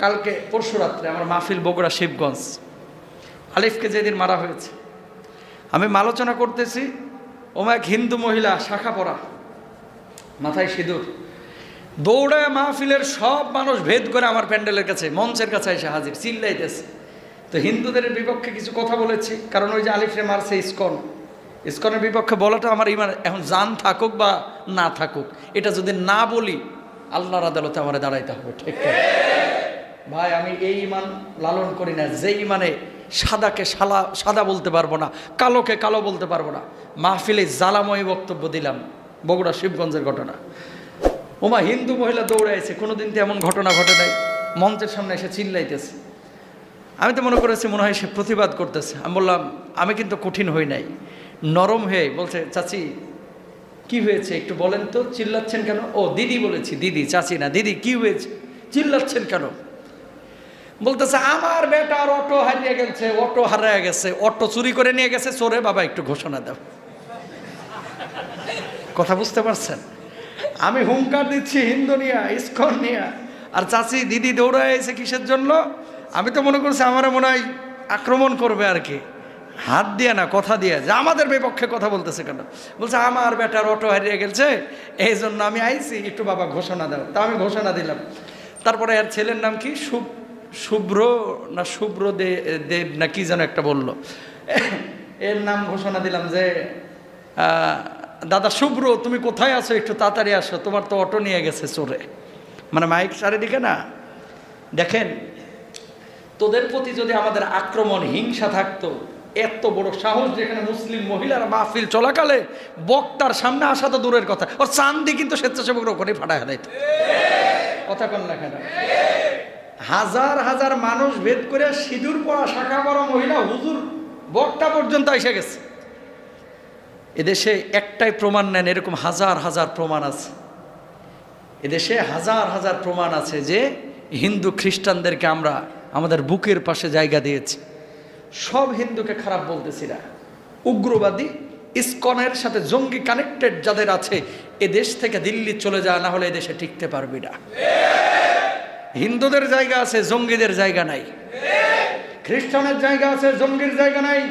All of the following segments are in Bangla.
কালকে পরশু রাত্রে আমার মাহফিল বগুড়া শিবগঞ্জ, আলিফকে যেদিন মারা হয়েছে, আমি আলোচনা করতেছি, ওমা এক হিন্দু মহিলা শাখা পরা, মাথায় সিঁদুর, দৌড়ায় মাহফিলের সব মানুষ ভেদ করে আমার প্যান্ডেলের কাছে, মঞ্চের কাছে এসে হাজির, চিল্লাইতেছে। তো হিন্দুদের বিপক্ষে কিছু কথা বলেছি, কারণ ওই যে আলিফরে মারছে ইসকনের বিপক্ষে বলাটা আমার ইমান, এখন জান থাকুক বা না থাকুক, এটা যদি না বলি আল্লাহর আদালতে আমার দাঁড়াইতে হবে। ঠিক ভাই, আমি এই ইমান লালন করি না, যে ইমানে সাদাকে সাদা বলতে পারবো না, কালোকে কালো বলতে পারবো না। মাহফিলে জ্বালাময়ী বক্তব্য দিলাম, বগুড়া শিবগঞ্জের ঘটনা। ওমা হিন্দু মহিলা দৌড়াইছে, কোনোদিন তো এমন ঘটনা ঘটে নাই, মঞ্চের সামনে এসে চিল্লাইতেছে। আমি তো মনে করেছি মনে হয় সে প্রতিবাদ করতেছে। আমি বললাম আমি কিন্তু কঠিন হই নাই, নরম হয়ে বলছে, চাচি কি হয়েছে একটু বলেন তো, চিল্লাচ্ছেন কেন? ও দিদি বলেছি, দিদি, চাচি না, দিদি কি হয়েছে, চিল্লাচ্ছেন কেন? বলতেছে আমার বেটার অটো হারিয়ে গেছে, অটো হারিয়ে গেছে, অটো চুরি করে নিয়ে গেছে চোরে, বাবা একটু ঘোষণা দাও। কথা বুঝতে পারছেন? আমি হুঙ্কার দিচ্ছি হিন্দু নিয়া, ইসকন নিয়া, আর চাচি দিদি দৌড়ায় এসে কিসের জন্য? আমি তো মনে করছি আমার মনে হয় আক্রমণ করবে আর কি, হাত দিয়ে না কথা দিয়ে, যে আমাদের বিপক্ষে কথা বলতেছে কেন? বলছে আমার বেটার অটো হারিয়ে গেছে, এই জন্য আমি আইছি, একটু বাবা ঘোষণা দাও। তা আমি ঘোষণা দিলাম। তারপরে এর ছেলের নাম কি, শুভ্র না শুভ্র দেব না কি যেন একটা বললো, এর নাম ঘোষণা দিলাম যে দাদা শুভ্র, তুমি কোথায় আছো, একটু তাড়াতাড়ি আসো, তোমার তো অটো নিয়ে গেছে চোরে। মানে মাইক চারিদিকে না। দেখেন, তোদের প্রতি যদি আমাদের আক্রমণ, হিংসা থাকতো, এত বড় সাহস, যেখানে মুসলিম মহিলারা মাহফিল চলাকালে বক্তার সামনে আসা তো দূরের কথা, ওর চান্দি কিন্তু স্বেচ্ছাসেবকরা করে ফাটায় দিত। কথা কন না কেন? হাজার হাজার মানুষ ভেদ করে সিঁদুর পরা, শাখা পরা মহিলা, হুজুর, বক্তা পর্যন্ত এসে গেছে। এদেশে একটাই প্রমাণ নেন, এরকম হাজার হাজার প্রমাণ আছে। এদেশে হাজার হাজার প্রমাণ আছে যে হিন্দু খ্রিস্টানদেরকে আমরা আমাদের বুকের পাশে জায়গা দিয়েছি। সব হিন্দুকে খারাপ বলতেছি না, উগ্রবাদী ইসকনের সাথে জঙ্গি কানেক্টেড যাদের আছে, এদেশ থেকে দিল্লি চলে যায়, না হলে এদেশে টিকতে পারবি না। হিন্দুদের জায়গা আছে, জঙ্গিদের জায়গা নাই। খ্রিস্টানের জায়গা আছে, জঙ্গির জায়গা নাই।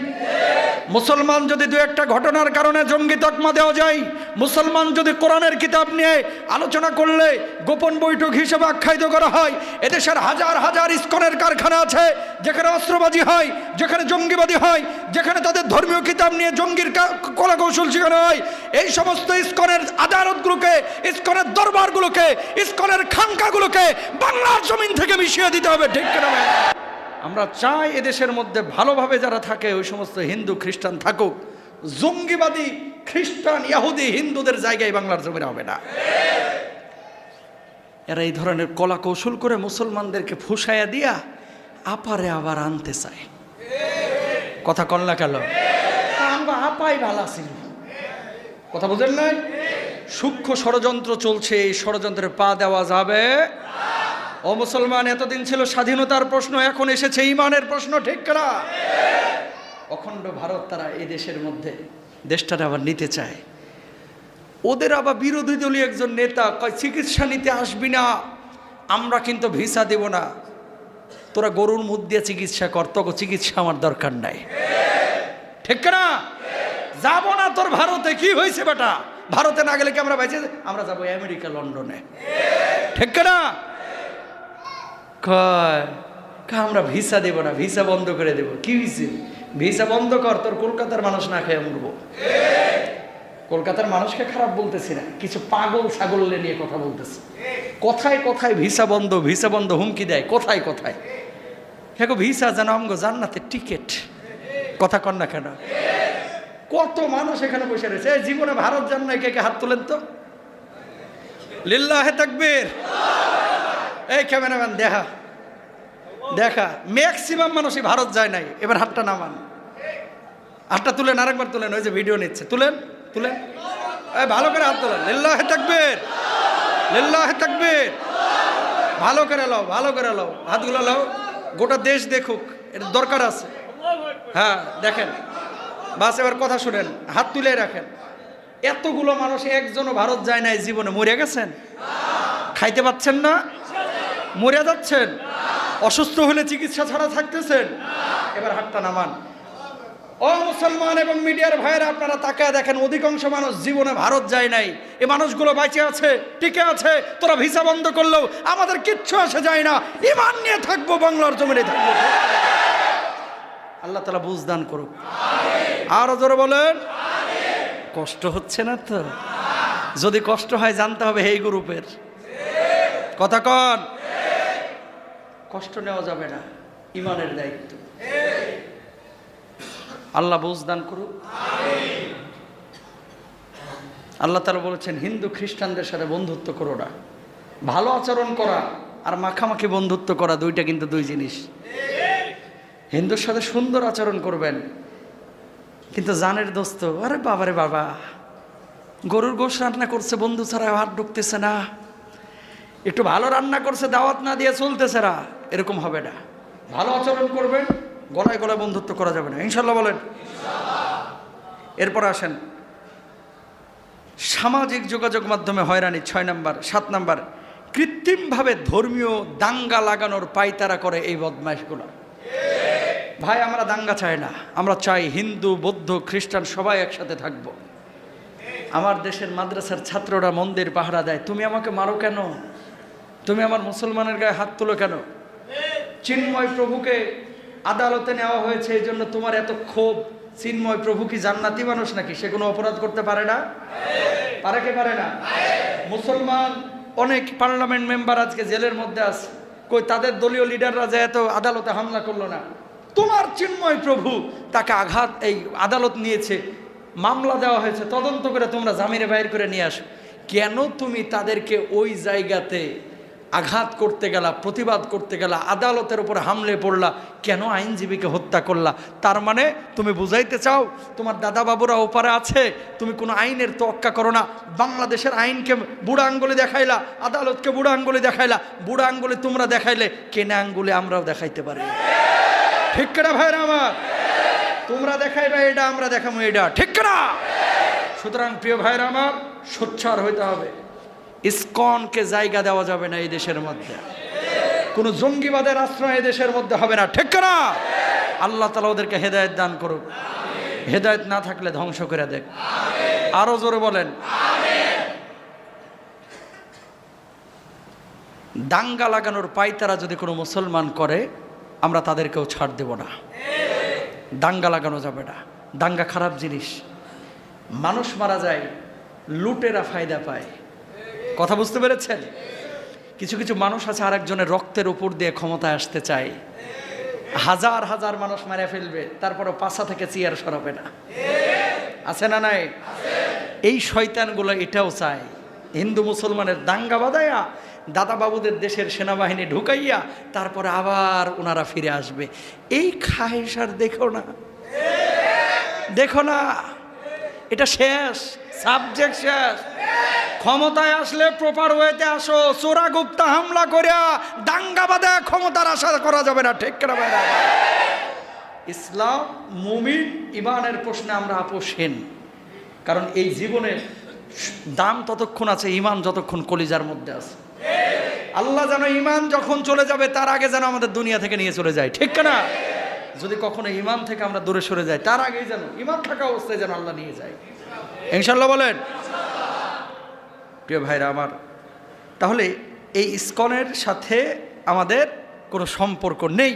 মুসলমান যদি দু একটা ঘটনার কারণে জঙ্গি তকমা দেওয়া যায়, মুসলমান যদি কোরআনের কিতাব নিয়ে আলোচনা করলে গোপন বৈঠক হিসেবে আখ্যায়িত করা হয়, এদেশের হাজার হাজার ইসকনের কারখানা আছে, যেখানে অস্ত্রবাজি হয়, যেখানে জঙ্গিবাদী হয়, যেখানে তাদের ধর্মীয় কিতাব নিয়ে জঙ্গির কলাকৌশল শেখানো হয়। এই সমস্ত ইসকনের আদালতগুলোকে, ইসকনের দরবারগুলোকে, ইসকনের খানকাগুলোকে বাংলার জমিন থেকে মিশিয়ে দিতে হবে। ঠিক কিনা? আমরা চাই এদেশের মধ্যে ভালোভাবে যারা থাকে ওই সমস্ত হিন্দু খ্রিস্টান থাকুক, জঙ্গিবাদী খ্রিস্টান ইহুদি হিন্দুদের জায়গায় বাংলার জমিনে হবে না। এরা এই ধরনের কলা কৌশল করে মুসলমানদেরকে ফুসাইয়া দিয়া আপারে আবার আনতে চায়। কথা কন না কেন? আমরা আপাই ভালো ছিল, কথা বুঝেন নাই? সূক্ষ্ম ষড়যন্ত্র চলছে, এই ষড়যন্ত্রে পা দেওয়া যাবে। ও মুসলমান, এতদিন ছিল স্বাধীনতার প্রশ্ন, এখন এসেছে ইমানের প্রশ্ন। ঠিক না? অখণ্ড ভারত তারা এই দেশের মধ্যে দেশটারে আবার নিতে চায়। ওদের আবার বিরোধী দলীয় একজন নেতা কয় চিকিৎসা নিতে আসবি না, আমরা কিন্তু ভিসা দেব না, তোরা গরুর মুখ দিয়ে চিকিৎসা কর, তোকে চিকিৎসা আমার দরকার নাই। ঠিক না? যাব না তোর ভারতে, কি হয়েছে বেটা? ভারতে না গেলে কি আমরা বাইচে? আমরা যাবো আমেরিকা, লন্ডনে। ঠিক না? আমরা ভিসা দেব না, ভিসা বন্ধ করে দেব। কি হয়েছে? ভিসা বন্ধ কর, তোর কলকাতার মানুষ না খেয়ে মরবো। কলকাতার মানুষকে খারাপ বলতেছি না, কিছু পাগল ছাগল নিয়ে কথা বলতেছি। কথায় কথায় ভিসা বন্ধ, ভিসা বন্ধ হুমকি দেয়, কোথায় কোথায়। হ্যাঁ, ভিসা যেন আমগো জান্নাতের টিকিট। কথা কন না কেন? কত মানুষ এখানে বসে রয়েছে, জীবনে ভারত যান না, কে কে হাত তোলেন তো? লিল্লাহে তাকবীর। এই ক্যামেরাম্যান দেখা দেখা, ম্যাক্সিমাম মানুষই ভারত যায় নাই। এবার হাতটা নামান, হাতটা তুলেন, আরেকবার তুলেন, ওই যে ভিডিও নিচ্ছে, তুলেন তুলেন, ভালো করে হাত তোলেন। লিল্লাহে তাকবীর, লিল্লাহে তাকবীর। ভালো করে লাও, ভালো করে লাও, হাতগুলো লাও, গোটা দেশ দেখুক, এর দরকার আছে। হ্যাঁ দেখেন, বাস এবার কথা শুনেন, হাত তুলে রাখেন। এতগুলো মানুষ একজনও ভারত যায় নাই জীবনে। মরে গেছেন? খাইতে পাচ্ছেন না? মরে যাচ্ছেন? অসুস্থ হলে চিকিৎসা ছাড়া থাকতেছেন? এবার হাতটা নামান। ও মুসলমান এবং মিডিয়ার ভাইয়েরা, আপনারা তাকায় দেখেন, অধিকাংশ মানুষ জীবনে ভারত যায় নাই। এই মানুষগুলো বেঁচে আছে, টিকে আছে। তোরা ভিসা বন্ধ করলেও আমাদের কিচ্ছু আসে যায় না, ঈমান নিয়ে থাকবো, বাংলার জমিনে থাকবো। আল্লাহ তাআলা বুঝদান করুক। আরো জোরে বলেন। কষ্ট হচ্ছে না তো? যদি কষ্ট হয় জানতে হবে এই গ্রুপের কথা। কন কষ্ট নেওয়া যাবে না, ঈমানের দায়িত্ব। আল্লাহ বুঝদান করুক। আল্লাহ তাআলা বলেছেন, হিন্দু খ্রিস্টানদের সাথে বন্ধুত্ব করো না। ভালো আচরণ করা আর মাখামাখি বন্ধুত্ব করা দুইটা কিন্তু দুই জিনিস। হিন্দুর সাথে সুন্দর আচরণ করবেন, কিন্তু জানের দোস্ত, আরে বাবারে বাবা, গরুর গোশ রান্না করছে, বন্ধু ছাড়া হাত ঢুকতেছে না। একটু ভালো রান্না করছে, দাওয়াত না দিয়ে চলতেছে না, এরকম হবে না। ভালো আচরণ করবেন, গলায় গলায় বন্ধুত্ব করা যাবে না, ইনশাল্লাহ বলেন। এরপর আসেন সামাজিক যোগাযোগ মাধ্যমে হয়রানি 6 নাম্বার। 7 নাম্বার, কৃত্রিমভাবে ধর্মীয় দাঙ্গা লাগানোর পায়তারা করে এই বদমাইশগুলো। ভাই, আমরা দাঙ্গা চাই না, আমরা চাই হিন্দু, বৌদ্ধ, খ্রিস্টান সবাই একসাথে থাকব। আমার দেশের মাদ্রাসার ছাত্ররা মন্দির পাহারা দেয়, তুমি আমাকে মারো কেন? তুমি আমার মুসলমানের গায়ে হাত তুলো কেন? চিন্ময় প্রভুকে আদালতে নেওয়া হয়েছে, এই জন্য তোমার এত ক্ষোভ। চিন্ময় প্রভু কি জান্নাতি মানুষ নাকি? সে কোনো অপরাধ করতে পারে না? পারে কি পারে না? মুসলমান অনেক পার্লামেন্ট মেম্বার আজকে জেলের মধ্যে আছে, কই তাদের দলীয় লিডাররা যে এত আদালতে হামলা করলো না? তোমার চিন্ময় প্রভু, তাকে আঘাত, এই আদালত নিয়েছে, মামলা দেওয়া হয়েছে, তদন্ত করে তোমরা জামিনে বাইর করে নিয়ে আসো। কেন তুমি তাদেরকে ওই জায়গাতে আঘাত করতে গেলা, প্রতিবাদ করতে গেলা, আদালতের উপর হামলে পড়লা, কেন আইনজীবীকে হত্যা করলা? তার মানে তুমি বুঝাইতে চাও তোমার দাদা বাবুরা ওপারে আছে, তুমি কোনো আইনের তোয়াক্কা করো না। বাংলাদেশের আইনকে বুড়া আঙ্গুলি দেখাইলা, আদালতকে বুড়া আঙ্গুলি দেখাইলা। বুড়া আঙ্গুলি তোমরা দেখাইলে কেনা আঙ্গুলি আমরাও দেখাইতে পারি, ঠিক না ভাইরা আমার? তোমরা দেখাইবে এটা, আমরা দেখাবো এটা, ঠিক না? সুতরাং প্রিয় ভাইরা আমার, সোচ্চার হইতে হবে। ইসকনকে জায়গা দেওয়া যাবে না এই দেশের মধ্যে, কোন জঙ্গিবাদের আশ্রয় এই দেশের মধ্যে হবে না, ঠিক না? আল্লাহ তাআলা ওদেরকে হেদায়েত দান করুক। হেদায়েত না থাকলে ধ্বংস করে দেখ। আরো জোরে বলেন। দাঙ্গা লাগানোর পায়তারা যদি কোনো মুসলমান করে, আমরা তাদেরকেও ছাড় দেব না। দাঙ্গা লাগানো যাবে না, দাঙ্গা খারাপ জিনিস। মানুষ মারা যায়, লুটেরা ফায়দা পায়। কথা বুঝতে পেরেছেন? কিছু কিছু মানুষ আছে আরেকজনের রক্তের উপর দিয়ে ক্ষমতায় আসতে চায়, হাজার হাজার মানুষ মারা ফেলবে, তারপরে পাছা থেকে চেয়ার সরাবে না, আছে না নাই? এই শয়তানগুলো এটাও চায় হিন্দু মুসলমানের দাঙ্গা বাঁধাইয়া, দাদা বাবুদের দেশের সেনাবাহিনী ঢুকাইয়া তারপরে আবার ওনারা ফিরে আসবে। এই খায়েশ আর দেখো না, দেখো না, এটা শেষ, সাবজেক্ট শেষ। ক্ষমতায় আসলে প্রপার ওয়েতে আসো, চোরা গুপ্তা হামলা করিয়া দাঙ্গা বাঁধা ক্ষমতার আশা করা যাবে না, ঠিক না ভাইরা? ইসলাম, মুমিন, ইমানের প্রশ্নে আমরা আপোষহীন। কারণ এই জীবনের দাম ততক্ষণ আছে ইমান যতক্ষণ কলিজার মধ্যে আছে। আল্লাহ যেন ইমান যখন চলে যাবে তার আগে যেন আমাদের দুনিয়া থেকে নিয়ে চলে যায়, ঠিক না? যদি কখনো ইমান থেকে আমরা দূরে সরে যাই, তার আগেই যেন ইমান থাকা অবস্থায় যেন আল্লাহ নিয়ে যায়, ইনশাল্লাহ বলেন। প্রিয় ভাইরা আমার, তাহলে এই ইসকনের সাথে আমাদের কোনো সম্পর্ক নেই।